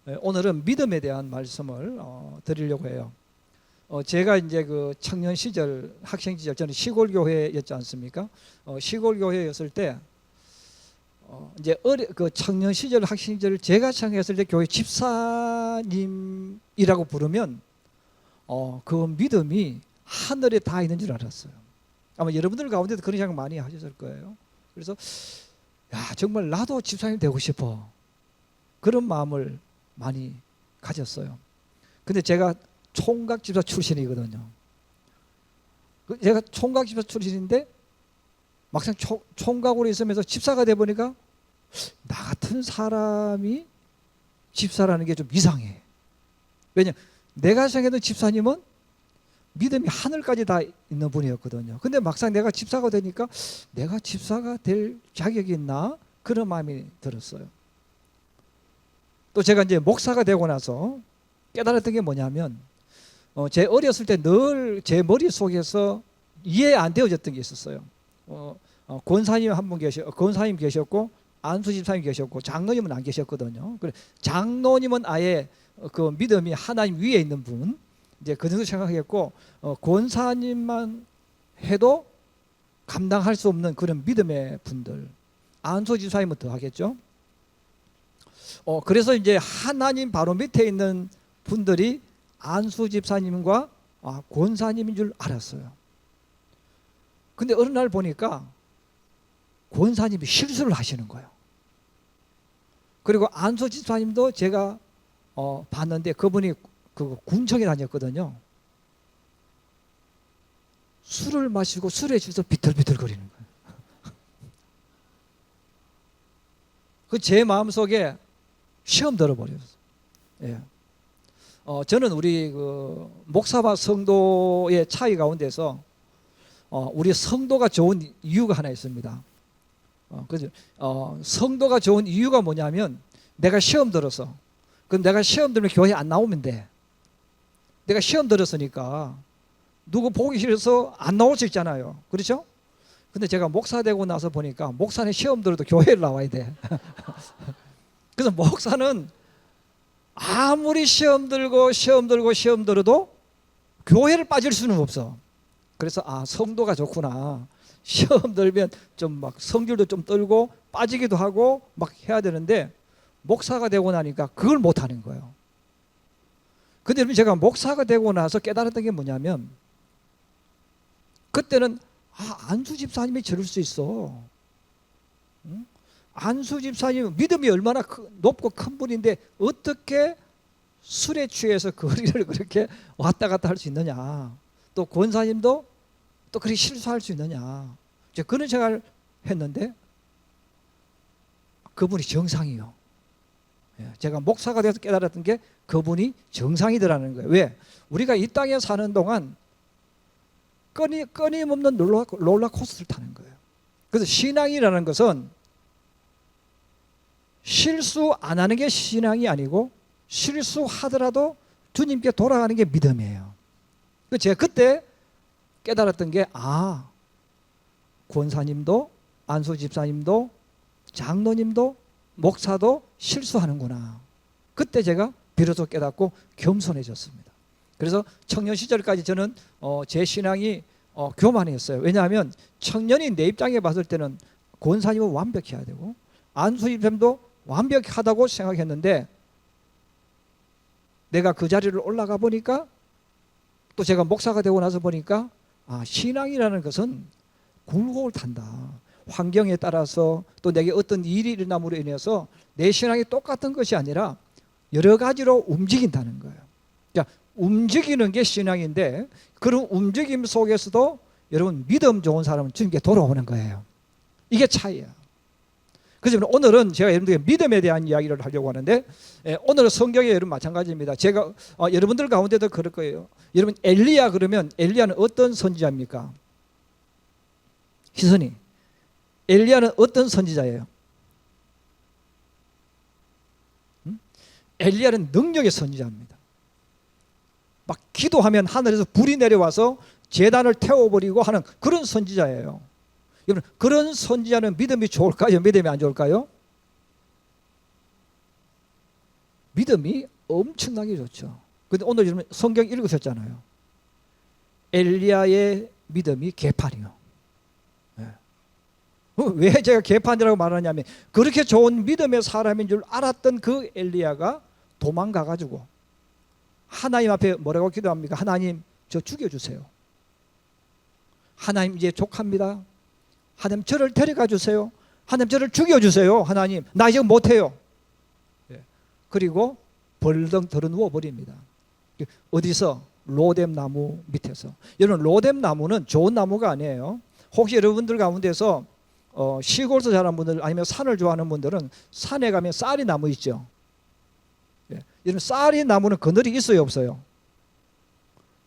오늘은 믿음에 대한 말씀을 드리려고 해요. 제가 이제 그 청년 시절, 학생 시절, 저는 시골 교회였지 않습니까? 시골 교회였을 때, 이제 그 청년 시절, 학생 시절 제가 청했을 때 교회 집사님이라고 부르면, 그 믿음이 하늘에 다 있는 줄 알았어요. 아마 여러분들 가운데도 그런 생각 많이 하셨을 거예요. 그래서, 야, 정말 나도 집사님 되고 싶어. 그런 마음을 많이 가졌어요. 근데 제가 총각 집사 출신이거든요. 제가 총각 집사 출신인데 막상 총각으로 있으면서 집사가 돼 보니까 나 같은 사람이 집사라는 게 좀 이상해. 왜냐, 내가 생각했던 집사님은 믿음이 하늘까지 다 있는 분이었거든요. 근데 막상 내가 집사가 되니까 내가 집사가 될 자격이 있나? 그런 마음이 들었어요. 또 제가 이제 목사가 되고 나서 깨달았던 게 뭐냐면, 제 어렸을 때 늘 제 머릿속에서 이해 안 되어졌던 게 있었어요. 권사님 한 분 권사님 계셨고, 안수 집사님 계셨고, 장로님은 안 계셨거든요. 그래, 장로님은 아예 그 믿음이 하나님 위에 있는 분, 이제 그 정도 생각했고, 권사님만 해도 감당할 수 없는 그런 믿음의 분들, 안수 집사님은 더 하겠죠. 그래서 이제 하나님 바로 밑에 있는 분들이 안수 집사님과 권사님인 줄 알았어요. 근데 어느 날 보니까 권사님이 실수를 하시는 거예요. 그리고 안수 집사님도 제가 봤는데 그분이 그 군청에 다녔거든요. 술을 마시고 술에 취해서 비틀비틀거리는 거예요. 그 제 마음속에 시험 들어버렸어요. 예. 저는 우리 그 목사와 성도의 차이 가운데서 우리 성도가 좋은 이유가 하나 있습니다. 그죠? 성도가 좋은 이유가 뭐냐면, 내가 시험 들어서, 그럼 내가 시험 들면 교회 안 나오면 돼. 내가 시험 들었으니까 누구 보기 싫어서 안 나올 수 있잖아요. 그렇죠? 근데 제가 목사 되고 나서 보니까 목사는 시험 들어도 교회를 나와야 돼. 그래서 목사는 아무리 시험 들어도 교회를 빠질 수는 없어. 그래서 성도가 좋구나. 시험 들면 좀 막 성질도 좀 떨고 빠지기도 하고 막 해야 되는데, 목사가 되고 나니까 그걸 못 하는 거예요. 근데 여러분, 제가 목사가 되고 나서 깨달았던 게 뭐냐면, 그때는 안수 집사님이 저럴 수 있어. 응? 안수 집사님 믿음이 얼마나 높고 큰 분인데 어떻게 술에 취해서 거리를 그렇게 왔다 갔다 할 수 있느냐. 또 권사님도 또 그렇게 실수할 수 있느냐. 제가 그런 생각을 했는데 그분이 정상이요. 제가 목사가 돼서 깨달았던 게 그분이 정상이더라는 거예요. 왜? 우리가 이 땅에 사는 동안 끊임없는 롤러코스터를 타는 거예요. 그래서 신앙이라는 것은 실수 안 하는 게 신앙이 아니고, 실수하더라도 주님께 돌아가는 게 믿음이에요. 제가 그때 깨달았던 게, 권사님도 안수 집사님도 장로님도 목사도 실수하는구나. 그때 제가 비로소 깨닫고 겸손해졌습니다. 그래서 청년 시절까지 저는 제 신앙이 교만했어요. 왜냐하면 청년이 내 입장에 봤을 때는 권사님은 완벽해야 되고 안수 집사님도 완벽하다고 생각했는데, 내가 그 자리를 올라가 보니까, 또 제가 목사가 되고 나서 보니까 신앙이라는 것은 굴곡을 탄다. 환경에 따라서, 또 내게 어떤 일이 일어남으로 인해서 내 신앙이 똑같은 것이 아니라 여러 가지로 움직인다는 거예요. 그러니까 움직이는 게 신앙인데, 그런 움직임 속에서도 여러분, 믿음 좋은 사람은 주님께 돌아오는 거예요. 이게 차이야. 그래서 오늘은 제가 여러분들에게 믿음에 대한 이야기를 하려고 하는데, 오늘은 성경에 여러분 마찬가지입니다. 제가 여러분들 가운데도 그럴 거예요. 여러분, 엘리야 그러면 엘리야는 어떤 선지자입니까? 희선이, 엘리야는 어떤 선지자예요? 엘리야는 능력의 선지자입니다. 막 기도하면 하늘에서 불이 내려와서 제단을 태워버리고 하는 그런 선지자예요. 여러분, 그런 선지자는 믿음이 좋을까요? 믿음이 안 좋을까요? 믿음이 엄청나게 좋죠. 근데 오늘 여러분 성경 읽으셨잖아요. 엘리야의 믿음이 개판이요. 왜 제가 개판이라고 말하냐면, 그렇게 좋은 믿음의 사람인 줄 알았던 그 엘리야가 도망가 가지고 하나님 앞에 뭐라고 기도합니까? 하나님, 저 죽여주세요. 하나님, 이제 족합니다. 하나님, 저를 데려가 주세요. 하나님, 저를 죽여주세요. 하나님, 나 이제 못해요. 그리고 벌덩 들어 누워 버립니다. 어디서? 로뎀 나무 밑에서. 여러분, 로뎀 나무는 좋은 나무가 아니에요. 혹시 여러분들 가운데서 시골에서 자란 분들, 아니면 산을 좋아하는 분들은 산에 가면 쌀이 나무 있죠. 여러분, 쌀이 나무는 그늘이 있어요, 없어요?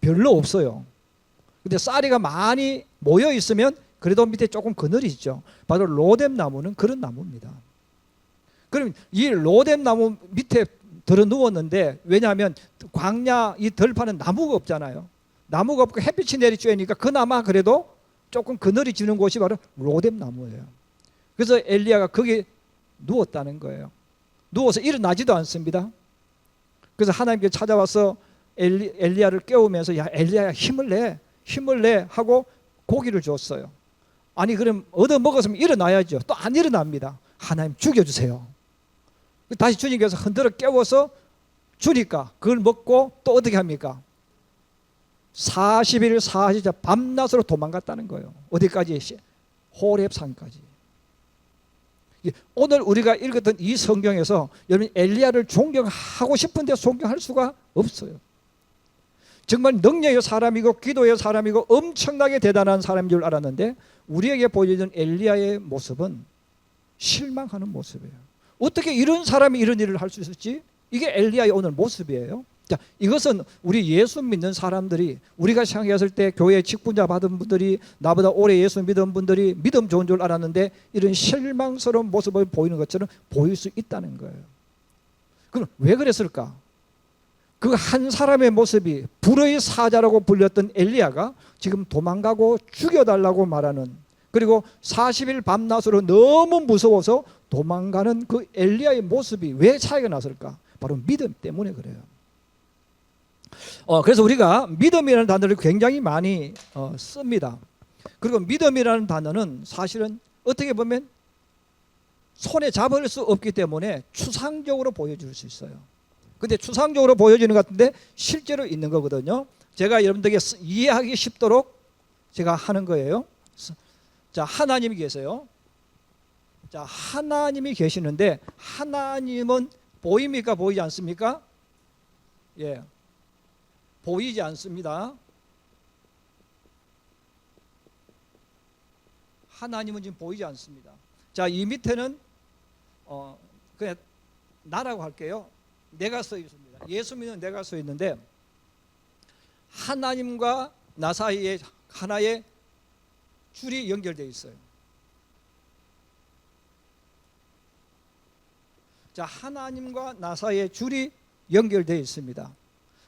별로 없어요. 근데 쌀이가 많이 모여 있으면 그래도 밑에 조금 그늘이 있죠. 바로 로뎀 나무는 그런 나무입니다. 그럼 이 로뎀 나무 밑에 들어 누웠는데, 왜냐하면 광야 이 들판은 나무가 없잖아요. 나무가 없고 햇빛이 내리쬐니까 그나마 그래도 조금 그늘이 지는 곳이 바로 로뎀 나무예요. 그래서 엘리야가 거기 누웠다는 거예요. 누워서 일어나지도 않습니다. 그래서 하나님께 찾아와서 엘리야를 깨우면서, 야 엘리야야, 힘을 내 하고 고기를 줬어요. 아니 그럼 얻어 먹었으면 일어나야죠. 또 안 일어납니다. 하나님, 죽여주세요. 다시 주님께서 흔들어 깨워서 주니까 그걸 먹고 또 어떻게 합니까? 40일 40일 밤낮으로 도망갔다는 거예요. 어디까지? 호렙산까지. 오늘 우리가 읽었던 이 성경에서 여러분, 엘리야를 존경하고 싶은데 존경할 수가 없어요. 정말 능력의 사람이고 기도의 사람이고 엄청나게 대단한 사람인 줄 알았는데, 우리에게 보여준 엘리야의 모습은 실망하는 모습이에요. 어떻게 이런 사람이 이런 일을 할 수 있었지? 이게 엘리야의 오늘 모습이에요. 자, 이것은 우리 예수 믿는 사람들이, 우리가 생각했을 때 교회 직분자 받은 분들이, 나보다 오래 예수 믿은 분들이 믿음 좋은 줄 알았는데 이런 실망스러운 모습을 보이는 것처럼 보일 수 있다는 거예요. 그럼 왜 그랬을까? 그 한 사람의 모습이, 불의 사자라고 불렸던 엘리야가 지금 도망가고 죽여달라고 말하는, 그리고 40일 밤낮으로 너무 무서워서 도망가는 그 엘리야의 모습이 왜 차이가 났을까? 바로 믿음 때문에 그래요. 그래서 우리가 믿음이라는 단어를 굉장히 많이 씁니다. 그리고 믿음이라는 단어는 사실은 어떻게 보면 손에 잡을 수 없기 때문에 추상적으로 보여줄 수 있어요. 근데 추상적으로 보여지는 것 같은데 실제로 있는 거거든요. 제가 여러분들에게 이해하기 쉽도록 제가 하는 거예요. 자, 하나님이 계세요. 자, 하나님이 계시는데, 하나님은 보입니까? 보이지 않습니까? 예, 보이지 않습니다. 하나님은 지금 보이지 않습니다. 자, 이 밑에는 그냥 나라고 할게요. 내가 써 있습니다. 예수 믿는 내가 써 있는데, 하나님과 나 사이에 하나의 줄이 연결되어 있어요. 자, 하나님과 나 사이에 줄이 연결되어 있습니다.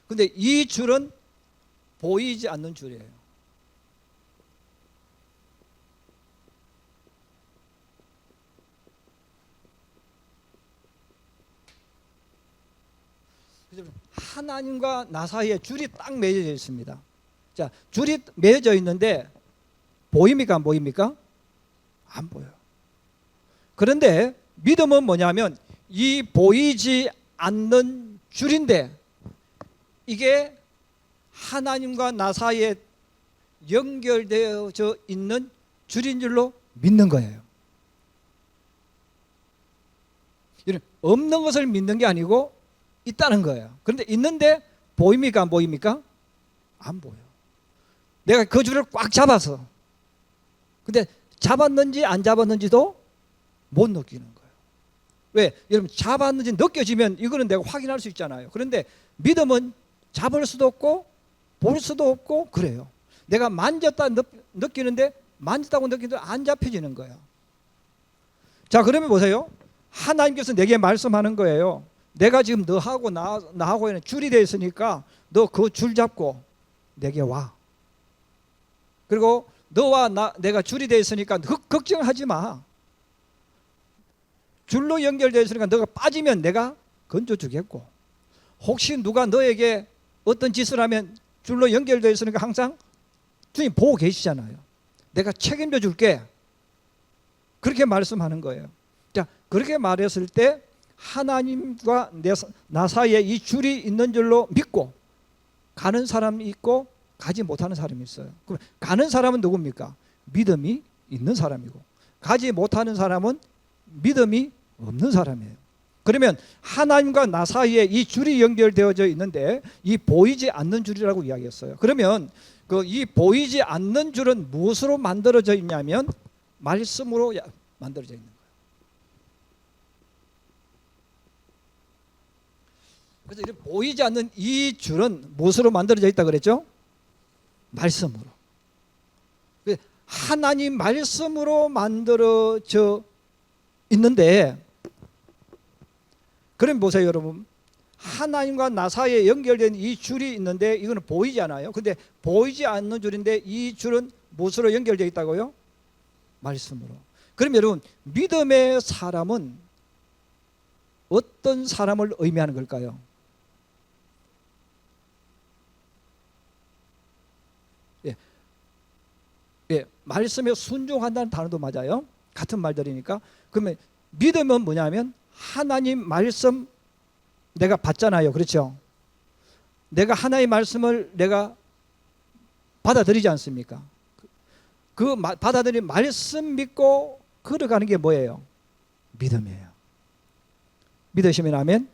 근데 이 줄은 보이지 않는 줄이에요. 하나님과 나 사이에 줄이 딱 맺어져 있습니다. 자, 줄이 맺어져 있는데 보입니까? 안 보입니까? 안 보여요. 그런데 믿음은 뭐냐면, 이 보이지 않는 줄인데 이게 하나님과 나 사이에 연결되어져 있는 줄인 줄로 믿는 거예요. 없는 것을 믿는 게 아니고 있다는 거예요. 그런데 있는데 보입니까? 안 보입니까? 안 보여. 내가 그 줄을 꽉 잡아서, 근데 잡았는지 안 잡았는지도 못 느끼는 거예요. 왜? 여러분, 잡았는지 느껴지면 이거는 내가 확인할 수 있잖아요. 그런데 믿음은 잡을 수도 없고 볼 수도 없고 그래요. 내가 만졌다 느끼는데, 만졌다고 느끼는데 안 잡혀지는 거예요. 자, 그러면 보세요. 하나님께서 내게 말씀하는 거예요. 내가 지금 너하고 나하고는 줄이 되어 있으니까 너 그 줄 잡고 내게 와. 그리고 너와 내가 줄이 되어 있으니까 걱정하지 마. 줄로 연결되어 있으니까 너가 빠지면 내가 건져주겠고, 혹시 누가 너에게 어떤 짓을 하면 줄로 연결되어 있으니까 항상 주님 보고 계시잖아요. 내가 책임져 줄게. 그렇게 말씀하는 거예요. 자, 그렇게 말했을 때 하나님과 나 사이에 이 줄이 있는 줄로 믿고 가는 사람이 있고 가지 못하는 사람이 있어요. 그럼 가는 사람은 누굽니까? 믿음이 있는 사람이고, 가지 못하는 사람은 믿음이 없는 사람이에요. 그러면 하나님과 나 사이에 이 줄이 연결되어져 있는데 이 보이지 않는 줄이라고 이야기했어요. 그러면 이 보이지 않는 줄은 무엇으로 만들어져 있냐면 말씀으로 만들어져 있는 거예요. 그래서 이렇게 보이지 않는 이 줄은 무엇으로 만들어져 있다 그랬죠? 말씀으로. 하나님 말씀으로 만들어져 있는데, 그럼 보세요 여러분, 하나님과 나 사이에 연결된 이 줄이 있는데 이거는 보이지 않아요. 근데 보이지 않는 줄인데 이 줄은 무엇으로 연결되어 있다고요? 말씀으로. 그럼 여러분, 믿음의 사람은 어떤 사람을 의미하는 걸까요? 말씀에 순종한다는 단어도 맞아요. 같은 말들이니까. 그러면 믿음은 뭐냐면 하나님 말씀 내가 받잖아요. 그렇죠? 내가 하나님 말씀을 내가 받아들이지 않습니까? 그 받아들인 말씀 믿고 걸어가는 게 뭐예요? 믿음이에요. 믿으시면 아멘?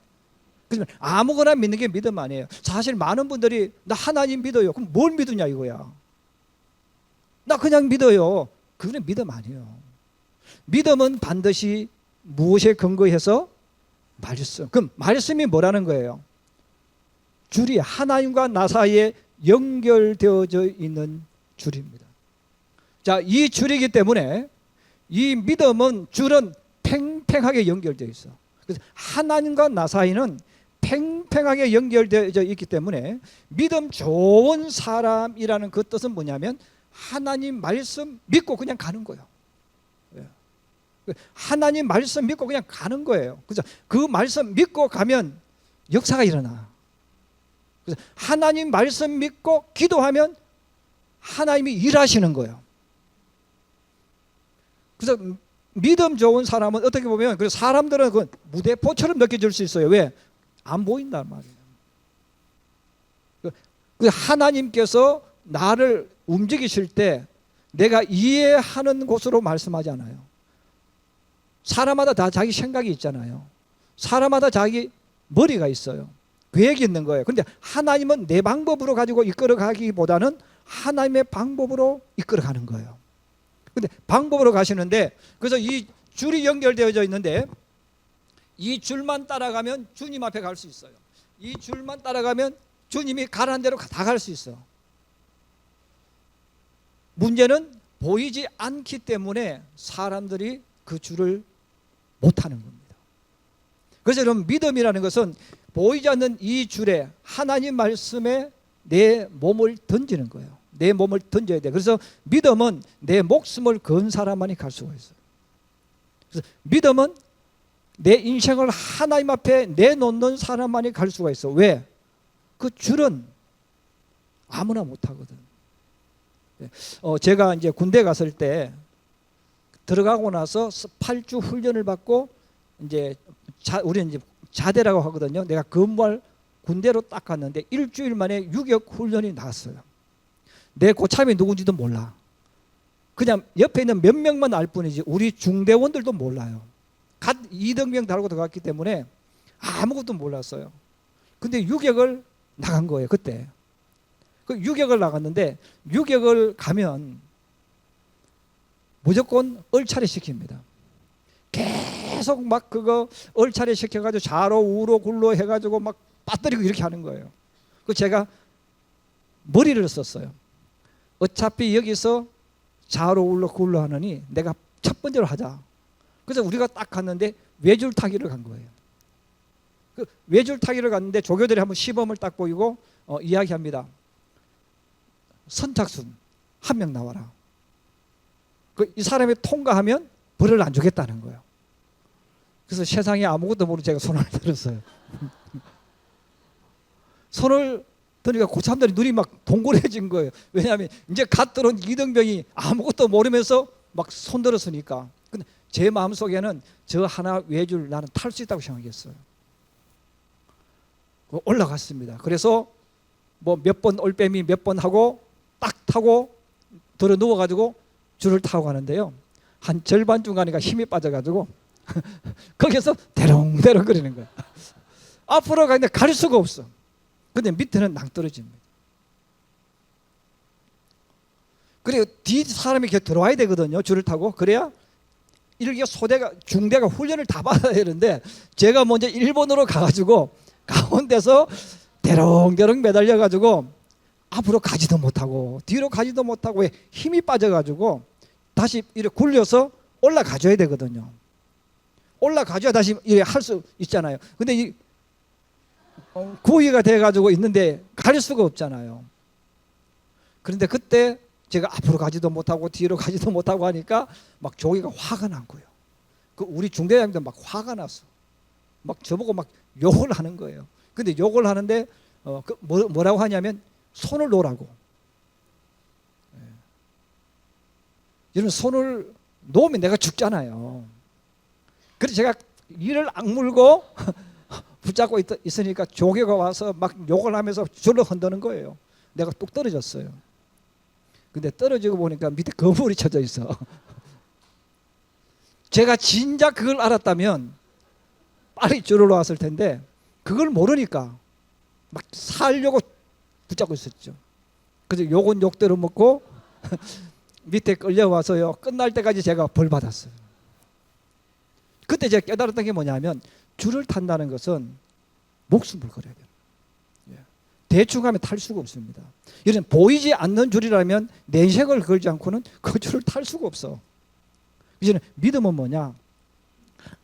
그러면 아무거나 믿는 게 믿음 아니에요. 사실 많은 분들이 나 하나님 믿어요. 그럼 뭘 믿으냐 이거야. 나 그냥 믿어요. 그건 믿음 아니에요. 믿음은 반드시 무엇에 근거해서? 말씀. 그럼 말씀이 뭐라는 거예요? 줄이 하나님과 나 사이에 연결되어져 있는 줄입니다. 자, 이 줄이기 때문에 이 믿음은 줄은 팽팽하게 연결되어 있어. 그래서 하나님과 나 사이는 팽팽하게 연결되어 있기 때문에 믿음 좋은 사람이라는 그 뜻은 뭐냐면 하나님 말씀 믿고 그냥 가는 거예요. 하나님 말씀 믿고 그냥 가는 거예요. 그래서 그 말씀 믿고 가면 역사가 일어나. 그래서 하나님 말씀 믿고 기도하면 하나님이 일하시는 거예요. 그래서 믿음 좋은 사람은 어떻게 보면 그 사람들은 그 무대포처럼 느껴질 수 있어요. 왜? 안 보인단 말이에요. 그 하나님께서 나를 움직이실 때 내가 이해하는 곳으로 말씀하지 않아요. 사람마다 다 자기 생각이 있잖아요. 사람마다 자기 머리가 있어요. 계획이 있는 거예요. 그런데 하나님은 내 방법으로 가지고 이끌어 가기보다는 하나님의 방법으로 이끌어 가는 거예요. 근데 방법으로 가시는데, 그래서 이 줄이 연결되어져 있는데 이 줄만 따라가면 주님 앞에 갈 수 있어요. 이 줄만 따라가면 주님이 가라는 대로 다 갈 수 있어요. 문제는 보이지 않기 때문에 사람들이 그 줄을 못하는 겁니다. 그래서 여러분, 믿음이라는 것은 보이지 않는 이 줄에 하나님 말씀에 내 몸을 던지는 거예요. 내 몸을 던져야 돼. 그래서 믿음은 내 목숨을 건 사람만이 갈 수가 있어요. 그래서 믿음은 내 인생을 하나님 앞에 내놓는 사람만이 갈 수가 있어. 왜? 그 줄은 아무나 못하거든. 제가 이제 군대 갔을 때 들어가고 나서 8주 훈련을 받고 이제 우리는 이제 자대라고 하거든요. 내가 근무할 군대로 딱 갔는데 일주일 만에 유격 훈련이 나왔어요. 내 고참이 누군지도 몰라. 그냥 옆에 있는 몇 명만 알 뿐이지 우리 중대원들도 몰라요. 갓 2등병 달고 들어갔기 때문에 아무것도 몰랐어요. 근데 유격을 나간 거예요. 그때 그 유격을 나갔는데, 유격을 가면 무조건 얼차례 시킵니다. 계속 막 그거 얼차례 시켜가지고 좌로 우로 굴로 해가지고 막 빠뜨리고 이렇게 하는 거예요. 그 제가 머리를 썼어요. 어차피 여기서 좌로 우로 굴로 하느니 내가 첫 번째로 하자. 그래서 우리가 딱 갔는데 외줄타기를 간 거예요. 그 외줄타기를 갔는데 조교들이 한번 시범을 딱 보이고 이야기합니다. 선착순 한 명 나와라. 이 사람이 통과하면 벌을 안 주겠다는 거예요. 그래서 세상에 아무것도 모르고 제가 손을 들었어요. 손을 드니까 고참들이 눈이 막 동그래진 거예요. 왜냐하면 이제 갓 들어온 이등병이 아무것도 모르면서 막 손들었으니까. 근데 제 마음속에는 저 하나 외줄 나는 탈 수 있다고 생각했어요. 올라갔습니다. 그래서 뭐 몇 번 올빼미 몇 번 하고 딱 타고 들어 누워가지고 줄을 타고 가는데요. 한 절반쯤 가니까 힘이 빠져가지고 거기서 대롱대롱 거리는 거예요. 앞으로 가는데 갈 수가 없어. 근데 밑에는 낭떠러집니다. 그리고 뒤 사람이 이렇게 들어와야 되거든요. 줄을 타고. 그래야 이렇게 소대가 중대가 훈련을 다 받아야 되는데 제가 먼저 일본으로 가가지고 가운데서 대롱대롱 매달려가지고 앞으로 가지도 못하고 뒤로 가지도 못하고 힘이 빠져가지고 다시 이렇게 굴려서 올라가줘야 되거든요. 올라가줘야 다시 이렇게 할 수 있잖아요. 근데 이 구위가 돼가지고 있는데 갈 수가 없잖아요. 그런데 그때 제가 앞으로 가지도 못하고 뒤로 가지도 못하고 하니까 막 조기가 화가 난 거예요. 그 우리 중대장도 막 화가 났어. 막 저보고 막 욕을 하는 거예요. 근데 욕을 하는데 뭐라고 하냐면 손을 놓으라고. 여러분 손을 놓으면 내가 죽잖아요. 그래서 제가 이를 악물고 붙잡고 있으니까 조교가 와서 막 욕을 하면서 줄을 흔드는 거예요. 내가 뚝 떨어졌어요. 근데 떨어지고 보니까 밑에 거물이 쳐져 있어. 제가 진작 그걸 알았다면 빨리 줄을 놓았을 텐데 그걸 모르니까 막 살려고 붙잡고 있었죠. 그래서 욕은 욕대로 먹고 밑에 끌려와서요. 끝날 때까지 제가 벌 받았어요. 그때 제가 깨달았던 게 뭐냐면 줄을 탄다는 것은 목숨을 걸어야 돼요. 대충 하면 탈 수가 없습니다. 이런 보이지 않는 줄이라면 내색을 걸지 않고는 그 줄을 탈 수가 없어. 이제는 믿음은 뭐냐?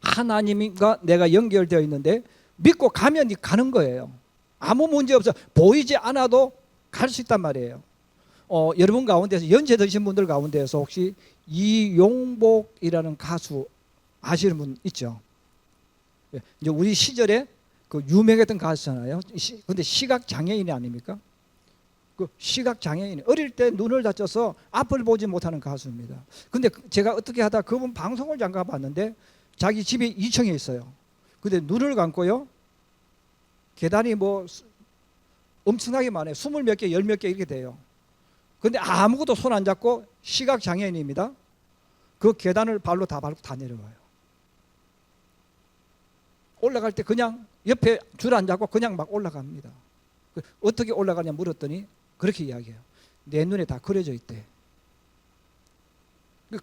하나님과 내가 연결되어 있는데 믿고 가면 가는 거예요. 아무 문제 없어. 보이지 않아도 갈 수 있단 말이에요. 여러분 가운데서 연세 드신 분들 가운데서 혹시 이용복이라는 가수 아시는 분 있죠? 이제 우리 시절에 그 유명했던 가수잖아요. 근데 시각 장애인이 아닙니까? 그 시각 장애인이 어릴 때 눈을 다쳐서 앞을 보지 못하는 가수입니다. 근데 제가 어떻게 하다 그분 방송을 잠깐 봤는데 자기 집이 2층에 있어요. 근데 눈을 감고요. 계단이 뭐 엄청나게 많아요. 20몇 개, 10몇 개 이렇게 돼요. 근데 아무것도 손 안 잡고 시각 장애인입니다. 그 계단을 발로 다 밟고 다 내려와요. 올라갈 때 그냥 옆에 줄 안 잡고 그냥 막 올라갑니다. 어떻게 올라가냐 물었더니 그렇게 이야기해요. 내 눈에 다 그려져 있대.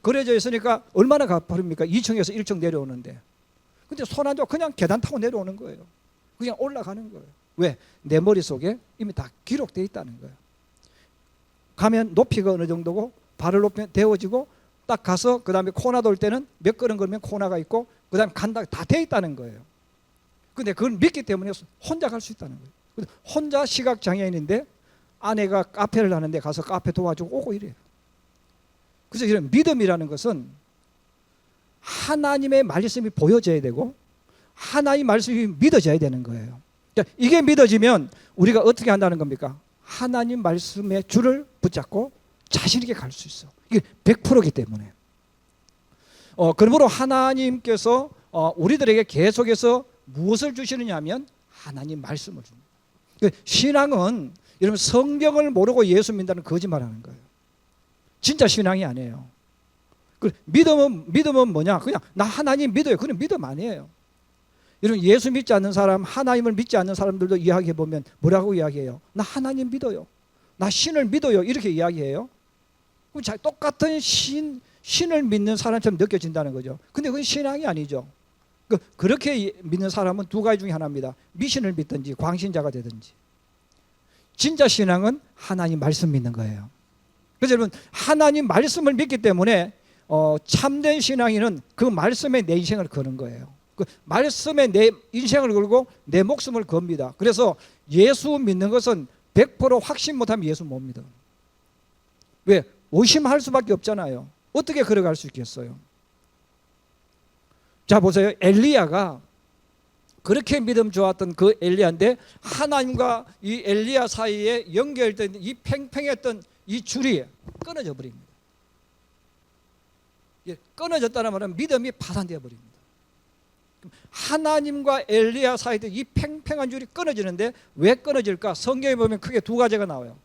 그려져 있으니까 얼마나 가파릅니까? 2층에서 1층 내려오는데. 근데 손 안 잡고 그냥 계단 타고 내려오는 거예요. 그냥 올라가는 거예요. 왜? 내 머릿속에 이미 다 기록되어 있다는 거예요. 가면 높이가 어느 정도고 발을 높이면 데워지고 딱 가서 그 다음에 코나 돌 때는 몇 걸음 걸으면 코나가 있고 그 다음에 간다 다 돼 있다는 거예요. 근데 그걸 믿기 때문에 혼자 갈 수 있다는 거예요. 혼자 시각장애인인데 아내가 카페를 하는데 가서 카페 도와주고 오고 이래요. 그래서 이런 믿음이라는 것은 하나님의 말씀이 보여져야 되고 하나님의 말씀이 믿어져야 되는 거예요. 그러니까 이게 믿어지면 우리가 어떻게 한다는 겁니까? 하나님 말씀의 줄을 붙잡고 자신 있게 갈 수 있어. 이게 100%이기 때문에. 그러므로 하나님께서 우리들에게 계속해서 무엇을 주시느냐 하면 하나님 말씀을 줍니다. 신앙은 여러분 성경을 모르고 예수 믿는다는 거짓말하는 거예요. 진짜 신앙이 아니에요. 믿음은 뭐냐? 그냥 나 하나님 믿어요. 그건 믿음 아니에요. 여러분 예수 믿지 않는 사람, 하나님을 믿지 않는 사람들도 이야기해 보면 뭐라고 이야기해요? 나 하나님 믿어요. 나 신을 믿어요. 이렇게 이야기해요. 그럼 똑같은 신을 믿는 사람처럼 느껴진다는 거죠. 근데 그건 신앙이 아니죠. 그렇게 믿는 사람은 두 가지 중에 하나입니다. 미신을 믿든지 광신자가 되든지. 진짜 신앙은 하나님 말씀 믿는 거예요. 그래서 여러분 하나님 말씀을 믿기 때문에 참된 신앙인은 그 말씀에 내 인생을 거는 거예요. 그 말씀에 내 인생을 걸고 내 목숨을 겁니다. 그래서 예수 믿는 것은 100% 확신 못하면 예수 못 믿어. 왜? 의심할 수밖에 없잖아요. 어떻게 걸어갈 수 있겠어요? 자 보세요. 엘리야가 그렇게 믿음 좋았던 그 엘리야인데 하나님과 이 엘리야 사이에 연결된 이 팽팽했던 이 줄이 끊어져 버립니다. 끊어졌다는 말은 믿음이 파산되어 버립니다. 하나님과 엘리야 사이에 이 팽팽한 줄이 끊어지는데 왜 끊어질까? 성경에 보면 크게 두 가지가 나와요.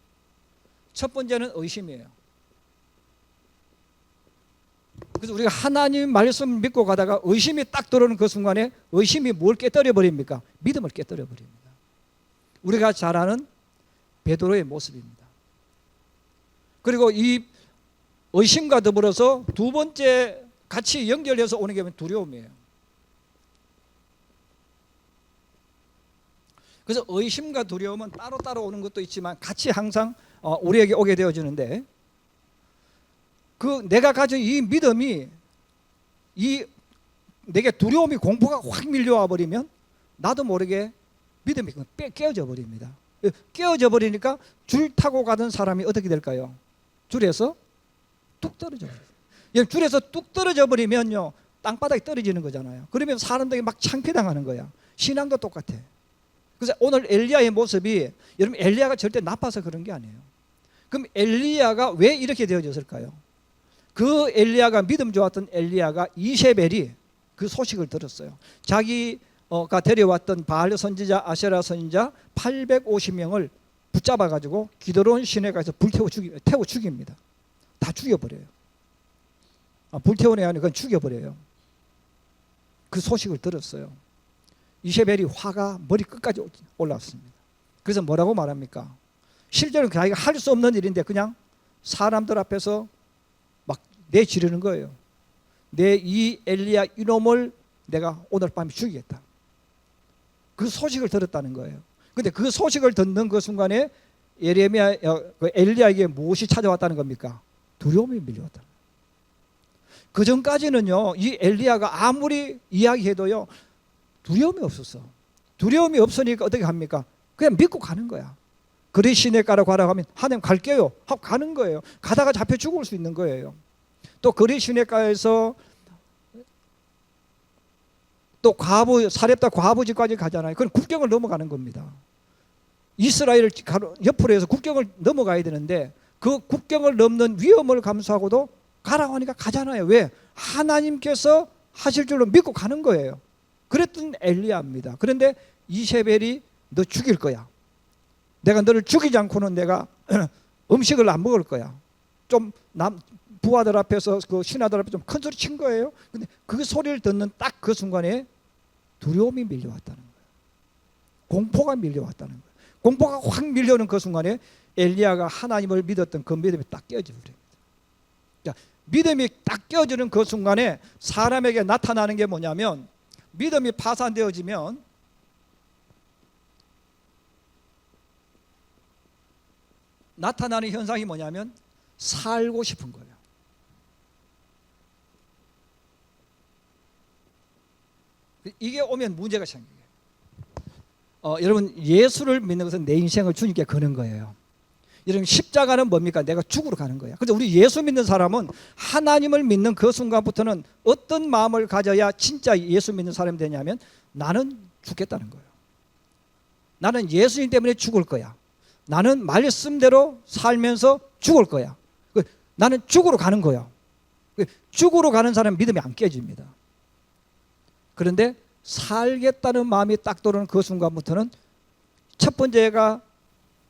첫 번째는 의심이에요. 그래서 우리가 하나님 말씀 믿고 가다가 의심이 딱 들어오는 그 순간에 의심이 뭘 깨뜨려 버립니까? 믿음을 깨뜨려 버립니다. 우리가 잘 아는 베드로의 모습입니다. 그리고 이 의심과 더불어서 두 번째 같이 연결해서 오는 게 두려움이에요. 그래서 의심과 두려움은 따로따로 오는 것도 있지만 같이 항상 우리에게 오게 되어지는데, 그 내가 가진 이 믿음이 내게 두려움이 공포가 확 밀려와 버리면 나도 모르게 믿음이 깨어져 버립니다. 깨어져 버리니까 줄 타고 가던 사람이 어떻게 될까요? 줄에서 뚝 떨어져 버려요. 줄에서 뚝 떨어져 버리면요 땅바닥에 떨어지는 거잖아요. 그러면 사람들이 막 창피당하는 거야. 신앙도 똑같아. 그래서 오늘 엘리야의 모습이, 여러분 엘리야가 절대 나빠서 그런 게 아니에요. 그럼 엘리야가 왜 이렇게 되어졌을까요? 그 엘리야가 믿음 좋았던 엘리야가 이세벨이 그 소식을 들었어요. 자기가 데려왔던 바알 선지자, 아세라 선지자 850명을 붙잡아 가지고 기드론 시내가에서 태워 죽입니다. 다 죽여버려요. 불태우는 게 아니라 그건 죽여버려요. 그 소식을 들었어요. 이세벨이 화가 머리 끝까지 올라왔습니다. 그래서 뭐라고 말합니까? 실제로 자기가 할 수 없는 일인데 그냥 사람들 앞에서 막 내지르는 거예요. 내 이 엘리야 이놈을 내가 오늘 밤에 죽이겠다. 그 소식을 들었다는 거예요. 근데 그 소식을 듣는 그 순간에 엘리야에게 무엇이 찾아왔다는 겁니까? 두려움이 밀려왔다. 그 전까지는요 이 엘리야가 아무리 이야기해도요 두려움이 없었어. 두려움이 없으니까 어떻게 합니까? 그냥 믿고 가는 거야. 그리 시내가로 가라고 하면 하나님 갈게요 하고 가는 거예요. 가다가 잡혀 죽을 수 있는 거예요. 또 그리 시내가에서 또 사렙다 과부 집까지 가잖아요. 그건 국경을 넘어가는 겁니다. 이스라엘 옆으로 해서 국경을 넘어가야 되는데 그 국경을 넘는 위험을 감수하고도 가라고 하니까 가잖아요. 왜? 하나님께서 하실 줄로 믿고 가는 거예요. 그랬던 엘리야입니다. 그런데 이세벨이 너 죽일 거야. 내가 너를 죽이지 않고는 내가 음식을 안 먹을 거야. 좀 부하들 앞에서 그 신하들 앞에 좀 큰 소리 친 거예요. 근데 그 소리를 듣는 딱 그 순간에 두려움이 밀려왔다는 거예요. 공포가 밀려왔다는 거예요. 공포가 확 밀려오는 그 순간에 엘리야가 하나님을 믿었던 그 믿음이 딱 깨어져 버립니다. 자, 믿음이 딱 깨어지는 그 순간에 사람에게 나타나는 게 뭐냐면, 믿음이 파산되어지면 나타나는 현상이 뭐냐면 살고 싶은 거예요. 이게 오면 문제가 생겨요. 여러분 예수를 믿는 것은 내 인생을 주님께 거는 거예요. 여러분 십자가는 뭡니까? 내가 죽으러 가는 거예요. 그래서 우리 예수 믿는 사람은 하나님을 믿는 그 순간부터는 어떤 마음을 가져야 진짜 예수 믿는 사람이 되냐면 나는 죽겠다는 거예요. 나는 예수님 때문에 죽을 거야. 나는 말씀대로 살면서 죽을 거야. 나는 죽으러 가는 거야. 죽으러 가는 사람은 믿음이 안 깨집니다. 그런데 살겠다는 마음이 딱 들어오는 그 순간부터는 첫 번째가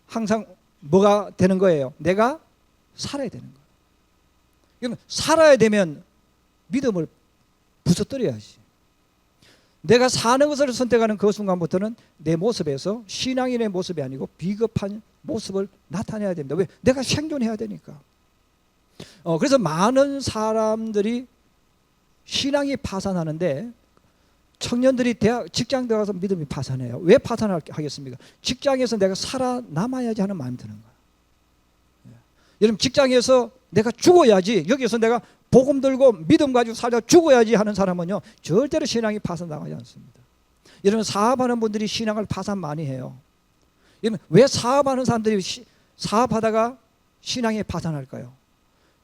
항상 뭐가 되는 거예요? 내가 살아야 되는 거예요. 그러면 살아야 되면 믿음을 부서뜨려야지. 내가 사는 것을 선택하는 그 순간부터는 내 모습에서 신앙인의 모습이 아니고 비겁한 모습을 나타내야 됩니다. 왜? 내가 생존해야 되니까. 그래서 많은 사람들이 신앙이 파산하는데 청년들이 직장 들어가서 믿음이 파산해요. 왜 파산하겠습니까? 직장에서 내가 살아남아야지 하는 마음이 드는 거예요. 여러분 직장에서 내가 죽어야지, 여기서 내가 복음 들고 믿음 가지고 살다 죽어야지 하는 사람은요 절대로 신앙이 파산당하지 않습니다. 여러분 사업하는 분들이 신앙을 파산 많이 해요. 여러분 왜 사업하는 사람들이 사업하다가 신앙이 파산할까요?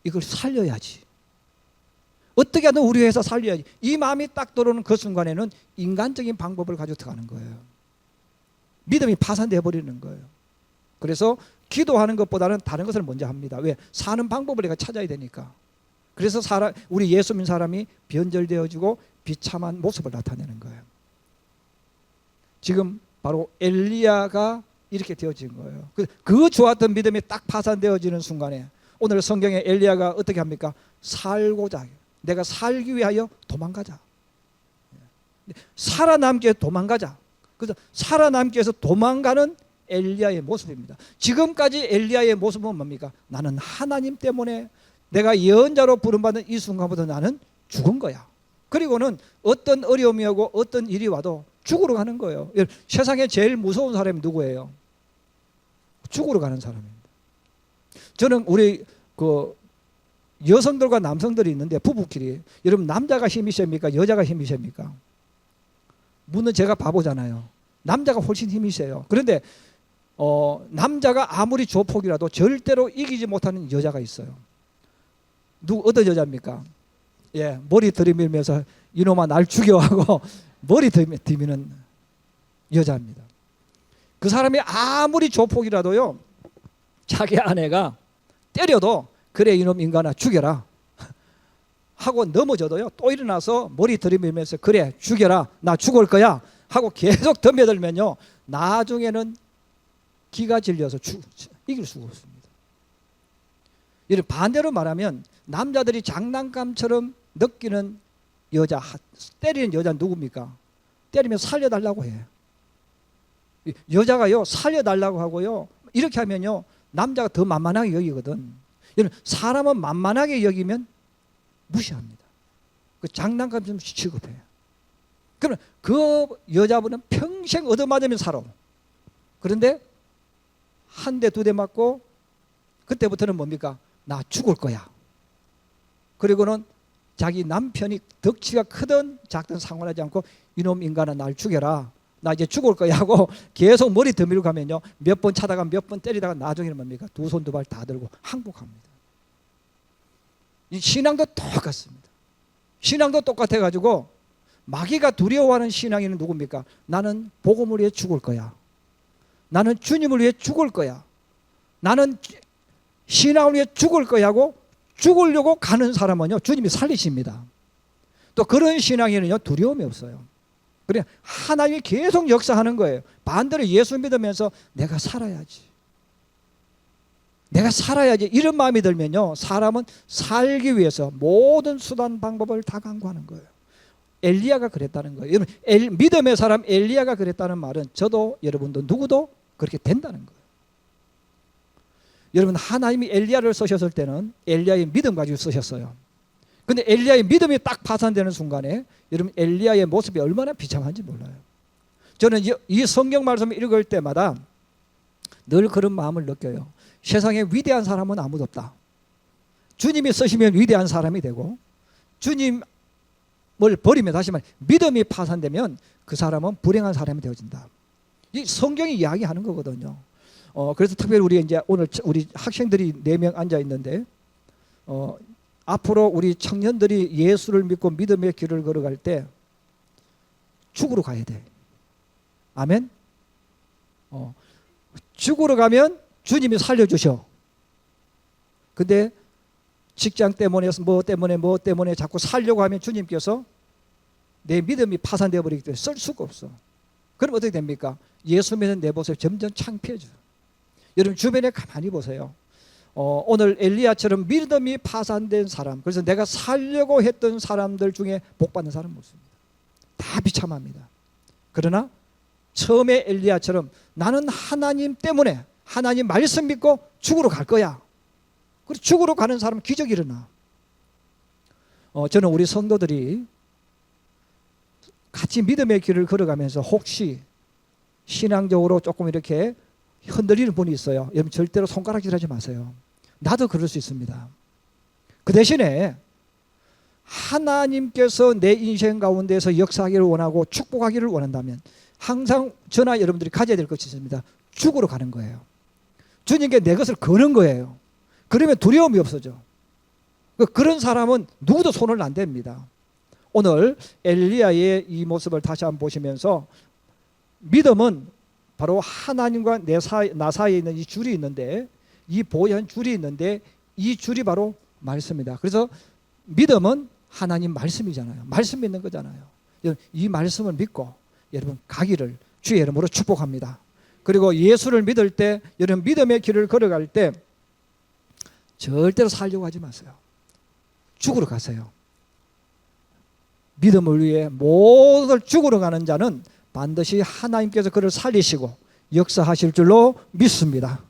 이걸 살려야지. 어떻게 하든 우리 회사 살려야지. 이 마음이 딱 들어오는 그 순간에는 인간적인 방법을 가지고 들어가는 거예요. 믿음이 파산되어 버리는 거예요. 그래서 기도하는 것보다는 다른 것을 먼저 합니다. 왜? 사는 방법을 내가 찾아야 되니까. 그래서 우리 예수 믿는 사람이 변절되어지고 비참한 모습을 나타내는 거예요. 지금 바로 엘리야가 이렇게 되어진 거예요. 그 좋았던 믿음이 딱 파산되어지는 순간에 오늘 성경에 엘리야가 어떻게 합니까? 살고자, 내가 살기 위하여 도망가자. 살아남기 위해서 도망가자. 그래서 살아남기 위해서 도망가는 엘리야의 모습입니다. 지금까지 엘리야의 모습은 뭡니까? 나는 하나님 때문에 내가 예언자로 부름받은 이 순간부터 나는 죽은 거야. 그리고는 어떤 어려움이 오고 어떤 일이 와도 죽으러 가는 거예요. 세상에 제일 무서운 사람이 누구예요? 죽으러 가는 사람입니다. 저는 우리 그 여성들과 남성들이 있는데 부부끼리, 여러분 남자가 힘이 셉니까? 여자가 힘이 셉니까? 물론 제가 바보잖아요. 남자가 훨씬 힘이 세요. 그런데 남자가 아무리 조폭이라도 절대로 이기지 못하는 여자가 있어요. 어떤 여자입니까? 예, 머리 들이밀면서 이놈아 날 죽여 하고 머리 들이미는 여자입니다. 그 사람이 아무리 조폭이라도요, 자기 아내가 때려도 그래 이놈 인간아 죽여라 하고 넘어져도요 또 일어나서 머리 들이밀면서 그래 죽여라 나 죽을 거야 하고 계속 덤벼들면요 나중에는 기가 질려서 이길 수가 없습니다. 이를 반대로 말하면 남자들이 장난감처럼 느끼는 여자, 때리는 여자 누굽니까? 때리면 살려달라고 해. 여자가요 살려달라고 하고요 이렇게 하면요 남자가 더 만만하게 여기거든. 사람은 만만하게 여기면 무시합니다. 그 장난감 좀 취급해요. 그러면 그 여자분은 평생 얻어맞으면 살아. 그런데 한 대 두 대 맞고 그때부터는 뭡니까? 나 죽을 거야. 그리고는 자기 남편이 덕치가 크든 작든 상관하지 않고 이놈 인간아 날 죽여라. 나 이제 죽을 거야 하고 계속 머리 더밀고 가면요 몇 번 차다가 몇 번 때리다가 나중에는 뭡니까? 두 손 두 발 다 들고 항복합니다. 이 신앙도 똑같습니다. 신앙도 똑같아 가지고 마귀가 두려워하는 신앙인은 누굽니까? 나는 복음을 위해 죽을 거야. 나는 주님을 위해 죽을 거야. 나는 신앙을 위해 죽을 거야 하고 죽으려고 가는 사람은요 주님이 살리십니다. 또 그런 신앙인은요 두려움이 없어요. 그래 하나님이 계속 역사하는 거예요. 반대로 예수 믿으면서 내가 살아야지. 내가 살아야지 이런 마음이 들면요 사람은 살기 위해서 모든 수단 방법을 다 강구하는 거예요. 엘리야가 그랬다는 거예요. 여러분 믿음의 사람 엘리야가 그랬다는 말은 저도 여러분도 누구도 그렇게 된다는 거예요. 여러분 하나님이 엘리야를 쓰셨을 때는 엘리야의 믿음 가지고 쓰셨어요. 근데 엘리야의 믿음이 딱 파산되는 순간에 여러분 엘리야의 모습이 얼마나 비참한지 몰라요. 저는 이 성경 말씀을 읽을 때마다 늘 그런 마음을 느껴요. 세상에 위대한 사람은 아무도 없다. 주님이 쓰시면 위대한 사람이 되고 주님을 버리면 다시 말해 믿음이 파산되면 그 사람은 불행한 사람이 되어진다. 이 성경이 이야기하는 거거든요. 그래서 특별히 우리 이제 오늘 우리 학생들이 4명 앉아 있는데 앞으로 우리 청년들이 예수를 믿고 믿음의 길을 걸어갈 때 죽으러 가야 돼. 아멘. 죽으러 가면 주님이 살려주셔. 근데 직장 때문에 뭐 때문에 자꾸 살려고 하면 주님께서 내 믿음이 파산되어 버리기 때문에 쓸 수가 없어. 그럼 어떻게 됩니까? 예수 믿는 내 모습이 점점 창피해져요. 여러분 주변에 가만히 보세요. 오늘 엘리야처럼 믿음이 파산된 사람, 그래서 내가 살려고 했던 사람들 중에 복받는 사람은 없습니다. 다 비참합니다. 그러나 처음에 엘리야처럼 나는 하나님 때문에 하나님 말씀 믿고 죽으러 갈 거야. 그리고 죽으러 가는 사람은 기적이 일어나. 저는 우리 성도들이 같이 믿음의 길을 걸어가면서 혹시 신앙적으로 조금 이렇게 흔들리는 분이 있어요. 여러분 절대로 손가락질하지 마세요. 나도 그럴 수 있습니다. 그 대신에 하나님께서 내 인생 가운데서 역사하기를 원하고 축복하기를 원한다면 항상 저나 여러분들이 가져야 될 것이 있습니다. 죽으러 가는 거예요. 주님께 내 것을 거는 거예요. 그러면 두려움이 없어져. 그런 사람은 누구도 손을 안 댑니다. 오늘 엘리야의 이 모습을 다시 한번 보시면서 믿음은 바로 하나님과 나 사이에 있는 이 줄이 있는데, 이 보얀 줄이 있는데 이 줄이 바로 말씀이다. 그래서 믿음은 하나님 말씀이잖아요. 말씀 믿는 거잖아요. 이 말씀을 믿고 여러분 가기를 주의 이름으로 축복합니다. 그리고 예수를 믿을 때, 여러분 믿음의 길을 걸어갈 때 절대로 살려고 하지 마세요. 죽으러 가세요. 믿음을 위해 모두 죽으러 가는 자는 반드시 하나님께서 그를 살리시고 역사하실 줄로 믿습니다.